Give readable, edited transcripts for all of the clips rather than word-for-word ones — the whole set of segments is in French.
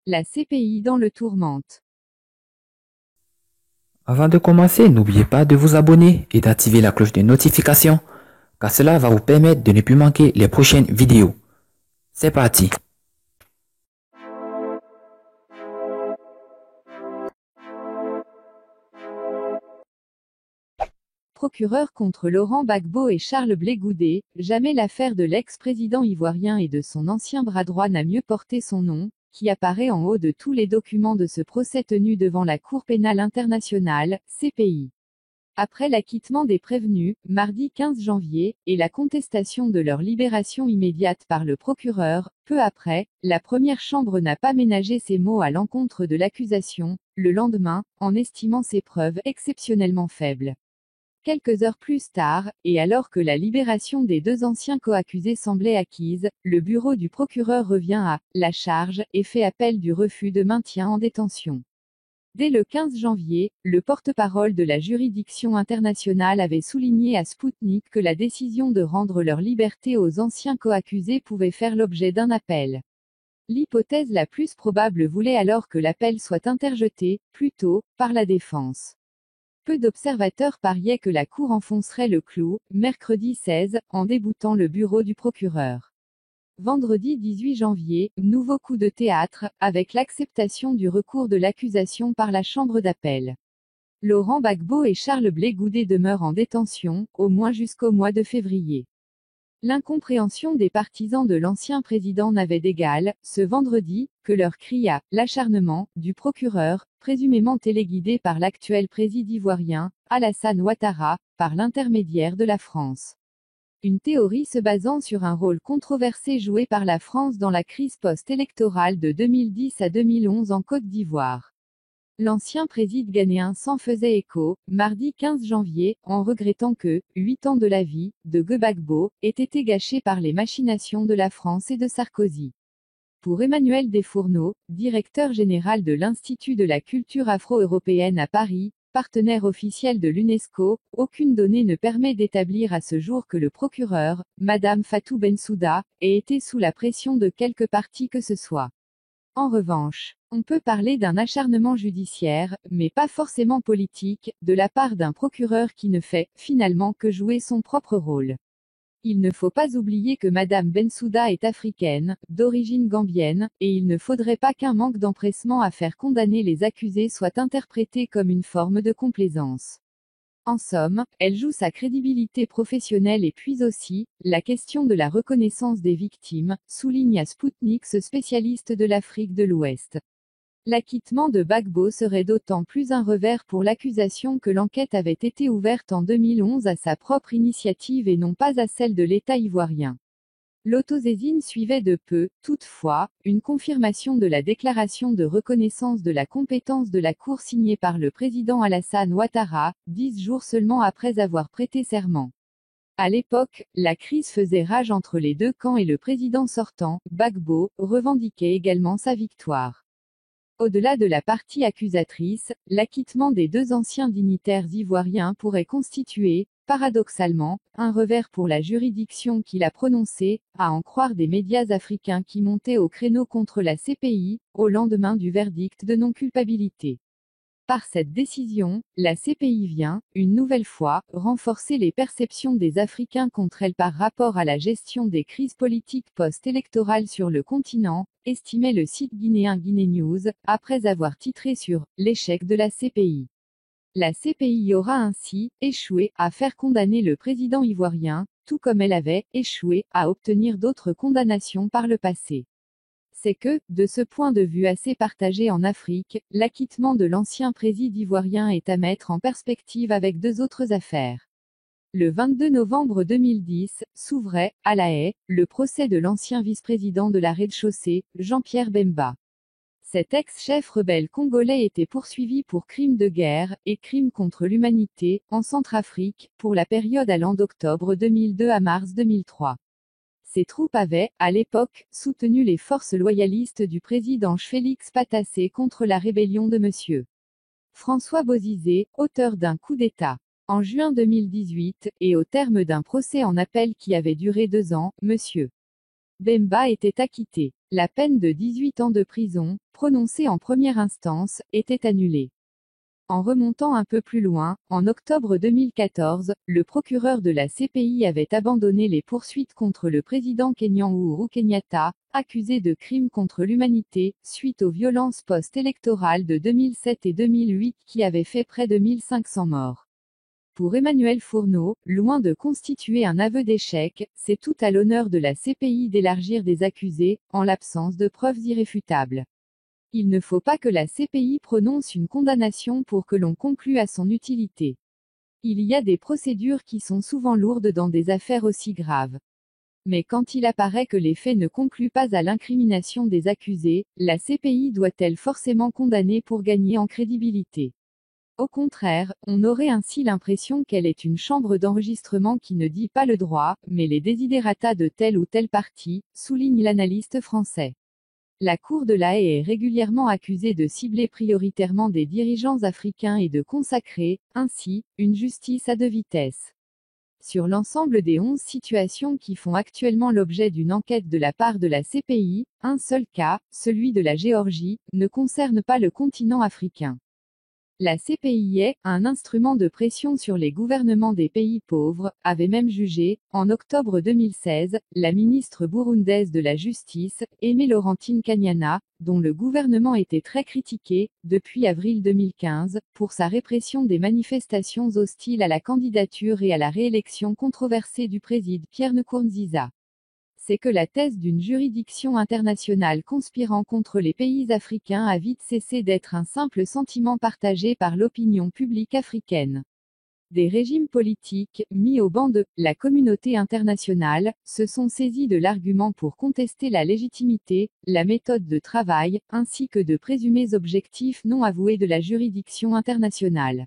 La CPI dans le tourmente. Avant de commencer, n'oubliez pas de vous abonner et d'activer la cloche de notification, car cela va vous permettre de ne plus manquer les prochaines vidéos. C'est parti. Procureur contre Laurent Gbagbo et Charles Blé Goudé, jamais l'affaire de l'ex-président ivoirien et de son ancien bras droit n'a mieux porté son nom, qui apparaît en haut de tous les documents de ce procès tenu devant la Cour pénale internationale, CPI. Après l'acquittement des prévenus, mardi 15 janvier, et la contestation de leur libération immédiate par le procureur, peu après, la première chambre n'a pas ménagé ses mots à l'encontre de l'accusation, le lendemain, en estimant ses preuves exceptionnellement faibles. Quelques heures plus tard, et alors que la libération des deux anciens coaccusés semblait acquise, le bureau du procureur revient à la charge et fait appel du refus de maintien en détention. Dès le 15 janvier, le porte-parole de la juridiction internationale avait souligné à Sputnik que la décision de rendre leur liberté aux anciens coaccusés pouvait faire l'objet d'un appel. L'hypothèse la plus probable voulait alors que l'appel soit interjeté, plutôt, par la défense. Peu d'observateurs pariaient que la Cour enfoncerait le clou, mercredi 16, en déboutant le bureau du procureur. Vendredi 18 janvier, nouveau coup de théâtre, avec l'acceptation du recours de l'accusation par la Chambre d'appel. Laurent Gbagbo et Charles Blé Goudé demeurent en détention, au moins jusqu'au mois de février. L'incompréhension des partisans de l'ancien président n'avait d'égal, ce vendredi, que leur cri à l'acharnement du procureur, présumément téléguidé par l'actuel président ivoirien, Alassane Ouattara, par l'intermédiaire de la France. Une théorie se basant sur un rôle controversé joué par la France dans la crise post-électorale de 2010 à 2011 en Côte d'Ivoire. L'ancien président ghanéen s'en faisait écho, mardi 15 janvier, en regrettant que 8 ans de la vie de Gbagbo aient été gâchés par les machinations de la France et de Sarkozy. Pour Emmanuel Desfourneaux, directeur général de l'Institut de la culture afro-européenne à Paris, partenaire officiel de l'UNESCO, aucune donnée ne permet d'établir à ce jour que le procureur, Madame Fatou Bensouda, ait été sous la pression de quelque parti que ce soit. En revanche, on peut parler d'un acharnement judiciaire, mais pas forcément politique, de la part d'un procureur qui ne fait, finalement, que jouer son propre rôle. Il ne faut pas oublier que Madame Bensouda est africaine, d'origine gambienne, et il ne faudrait pas qu'un manque d'empressement à faire condamner les accusés soit interprété comme une forme de complaisance. En somme, elle joue sa crédibilité professionnelle et puis aussi, la question de la reconnaissance des victimes, souligne à Sputnik ce spécialiste de l'Afrique de l'Ouest. L'acquittement de Gbagbo serait d'autant plus un revers pour l'accusation que l'enquête avait été ouverte en 2011 à sa propre initiative et non pas à celle de l'État ivoirien. L'autosaisine suivait de peu, toutefois, une confirmation de la déclaration de reconnaissance de la compétence de la Cour signée par le président Alassane Ouattara, 10 jours seulement après avoir prêté serment. À l'époque, la crise faisait rage entre les deux camps et le président sortant, Gbagbo, revendiquait également sa victoire. Au-delà de la partie accusatrice, l'acquittement des deux anciens dignitaires ivoiriens pourrait constituer, paradoxalement, un revers pour la juridiction qui l'a prononcé, à en croire des médias africains qui montaient au créneau contre la CPI, au lendemain du verdict de non-culpabilité. Par cette décision, la CPI vient, une nouvelle fois, renforcer les perceptions des Africains contre elle par rapport à la gestion des crises politiques post-électorales sur le continent, estimait le site guinéen Guinée News, après avoir titré sur « l'échec de la CPI ». La CPI aura ainsi échoué à faire condamner le président ivoirien, tout comme elle avait échoué à obtenir d'autres condamnations par le passé. C'est que, de ce point de vue assez partagé en Afrique, l'acquittement de l'ancien président ivoirien est à mettre en perspective avec deux autres affaires. Le 22 novembre 2010, s'ouvrait, à La Haye, le procès de l'ancien vice-président de la rez-de-chaussée, Jean-Pierre Bemba. Cet ex-chef rebelle congolais était poursuivi pour crimes de guerre et crimes contre l'humanité, en Centrafrique, pour la période allant d'octobre 2002 à mars 2003. Ces troupes avaient, à l'époque, soutenu les forces loyalistes du président Félix Patassé contre la rébellion de M. François Bozizé, auteur d'un coup d'État. En juin 2018, et au terme d'un procès en appel qui avait duré 2 ans, M. Bemba était acquitté. La peine de 18 ans de prison, prononcée en première instance, était annulée. En remontant un peu plus loin, en octobre 2014, le procureur de la CPI avait abandonné les poursuites contre le président kényan Uhuru Kenyatta, accusé de crimes contre l'humanité, suite aux violences post-électorales de 2007 et 2008 qui avaient fait près de 1500 morts. Pour Emmanuel Fourneau, loin de constituer un aveu d'échec, c'est tout à l'honneur de la CPI d'élargir des accusés, en l'absence de preuves irréfutables. Il ne faut pas que la CPI prononce une condamnation pour que l'on conclue à son utilité. Il y a des procédures qui sont souvent lourdes dans des affaires aussi graves. Mais quand il apparaît que les faits ne concluent pas à l'incrimination des accusés, la CPI doit-elle forcément condamner pour gagner en crédibilité? Au contraire, on aurait ainsi l'impression qu'elle est une chambre d'enregistrement qui ne dit pas le droit, mais les desiderata de tel ou tel parti, souligne l'analyste français. La Cour de la Haye est régulièrement accusée de cibler prioritairement des dirigeants africains et de consacrer, ainsi, une justice à deux vitesses. Sur l'ensemble des 11 situations qui font actuellement l'objet d'une enquête de la part de la CPI, un seul cas, celui de la Géorgie, ne concerne pas le continent africain. La CPI est un instrument de pression sur les gouvernements des pays pauvres, avait même jugé, en octobre 2016, la ministre burundaise de la Justice, Aimée Laurentine Kanyana, dont le gouvernement était très critiqué, depuis avril 2015, pour sa répression des manifestations hostiles à la candidature et à la réélection controversée du président Pierre Nkurunziza. C'est que la thèse d'une juridiction internationale conspirant contre les pays africains a vite cessé d'être un simple sentiment partagé par l'opinion publique africaine. Des régimes politiques, mis au banc de la communauté internationale, se sont saisis de l'argument pour contester la légitimité, la méthode de travail, ainsi que de présumés objectifs non avoués de la juridiction internationale.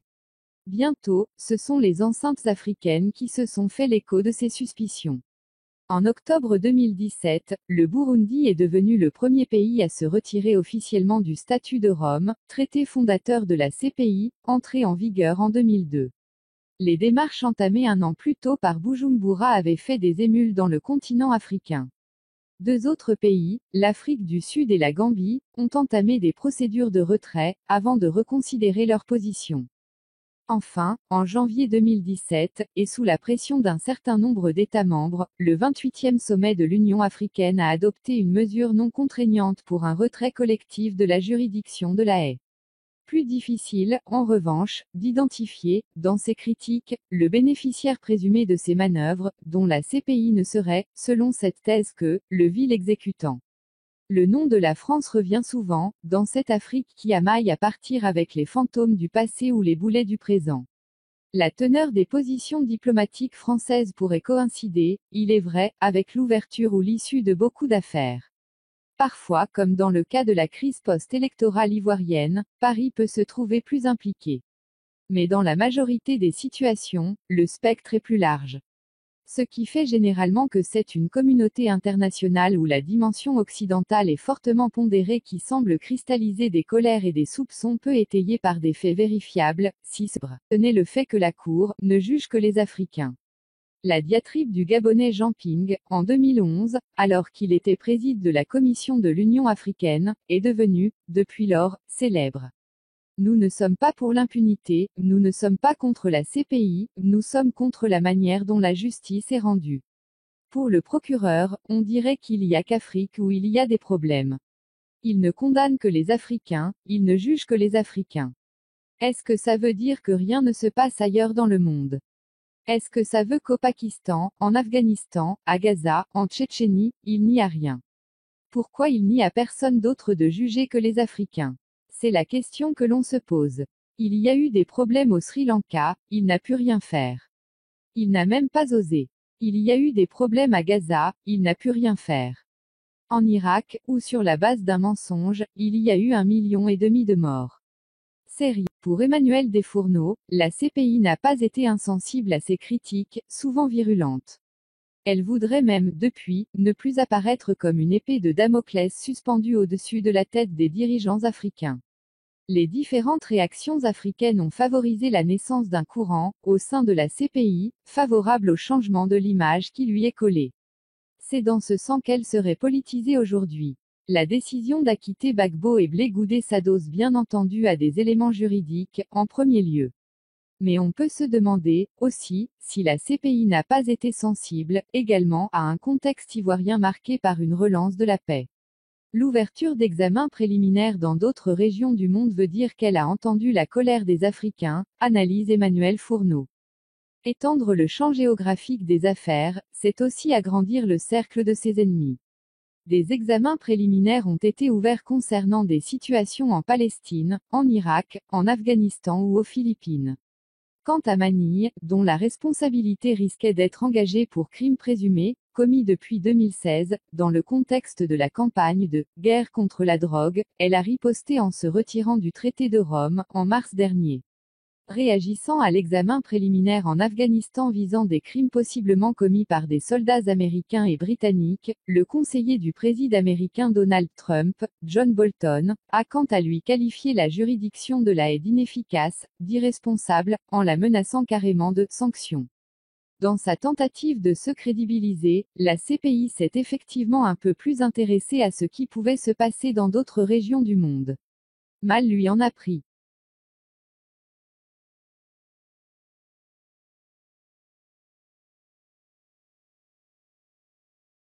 Bientôt, ce sont les enceintes africaines qui se sont fait l'écho de ces suspicions. En octobre 2017, le Burundi est devenu le premier pays à se retirer officiellement du statut de Rome, traité fondateur de la CPI, entré en vigueur en 2002. Les démarches entamées un an plus tôt par Bujumbura avaient fait des émules dans le continent africain. Deux autres pays, l'Afrique du Sud et la Gambie, ont entamé des procédures de retrait, avant de reconsidérer leur position. Enfin, en janvier 2017, et sous la pression d'un certain nombre d'États membres, le 28e sommet de l'Union africaine a adopté une mesure non contraignante pour un retrait collectif de la juridiction de la Haye. Plus difficile, en revanche, d'identifier, dans ces critiques, le bénéficiaire présumé de ces manœuvres, dont la CPI ne serait, selon cette thèse que, le vil exécutant. Le nom de la France revient souvent, dans cette Afrique qui amaille à partir avec les fantômes du passé ou les boulets du présent. La teneur des positions diplomatiques françaises pourrait coïncider, il est vrai, avec l'ouverture ou l'issue de beaucoup d'affaires. Parfois, comme dans le cas de la crise post-électorale ivoirienne, Paris peut se trouver plus impliqué. Mais dans la majorité des situations, le spectre est plus large. Ce qui fait généralement que c'est une communauté internationale où la dimension occidentale est fortement pondérée qui semble cristalliser des colères et des soupçons peu étayés par des faits vérifiables, si ce n'est le fait que la Cour ne juge que les Africains. La diatribe du Gabonais Jean Ping, en 2011, alors qu'il était président de la Commission de l'Union africaine, est devenue, depuis lors, célèbre. Nous ne sommes pas pour l'impunité, nous ne sommes pas contre la CPI, nous sommes contre la manière dont la justice est rendue. Pour le procureur, on dirait qu'il y a qu'Afrique où il y a des problèmes. Il ne condamne que les Africains, il ne juge que les Africains. Est-ce que ça veut dire que rien ne se passe ailleurs dans le monde? Est-ce que ça veut qu'au Pakistan, en Afghanistan, à Gaza, en Tchétchénie, il n'y a rien? Pourquoi il n'y a personne d'autre de juger que les Africains? C'est la question que l'on se pose. Il y a eu des problèmes au Sri Lanka, il n'a pu rien faire. Il n'a même pas osé. Il y a eu des problèmes à Gaza, il n'a pu rien faire. En Irak, où sur la base d'un mensonge, il y a eu 1,5 million de morts. Série. Pour Emmanuel Desfourneaux, la CPI n'a pas été insensible à ces critiques, souvent virulentes. Elle voudrait même, depuis, ne plus apparaître comme une épée de Damoclès suspendue au-dessus de la tête des dirigeants africains. Les différentes réactions africaines ont favorisé la naissance d'un courant, au sein de la CPI, favorable au changement de l'image qui lui est collée. C'est dans ce sens qu'elle serait politisée aujourd'hui. La décision d'acquitter Gbagbo et Blé Goudé s'adosse bien entendu à des éléments juridiques, en premier lieu. Mais on peut se demander, aussi, si la CPI n'a pas été sensible, également, à un contexte ivoirien marqué par une relance de la paix. L'ouverture d'examens préliminaires dans d'autres régions du monde veut dire qu'elle a entendu la colère des Africains, analyse Emmanuel Fourneau. Étendre le champ géographique des affaires, c'est aussi agrandir le cercle de ses ennemis. Des examens préliminaires ont été ouverts concernant des situations en Palestine, en Irak, en Afghanistan ou aux Philippines. Quant à Manille, dont la responsabilité risquait d'être engagée pour crimes présumés, commis depuis 2016, dans le contexte de la campagne de « guerre contre la drogue », elle a riposté en se retirant du traité de Rome, en mars dernier. Réagissant à l'examen préliminaire en Afghanistan visant des crimes possiblement commis par des soldats américains et britanniques, le conseiller du président américain Donald Trump, John Bolton, a quant à lui qualifié la juridiction de la haie d'inefficace, d'irresponsable, en la menaçant carrément de « sanctions ». Dans sa tentative de se crédibiliser, la CPI s'est effectivement un peu plus intéressée à ce qui pouvait se passer dans d'autres régions du monde. Mal lui en a pris.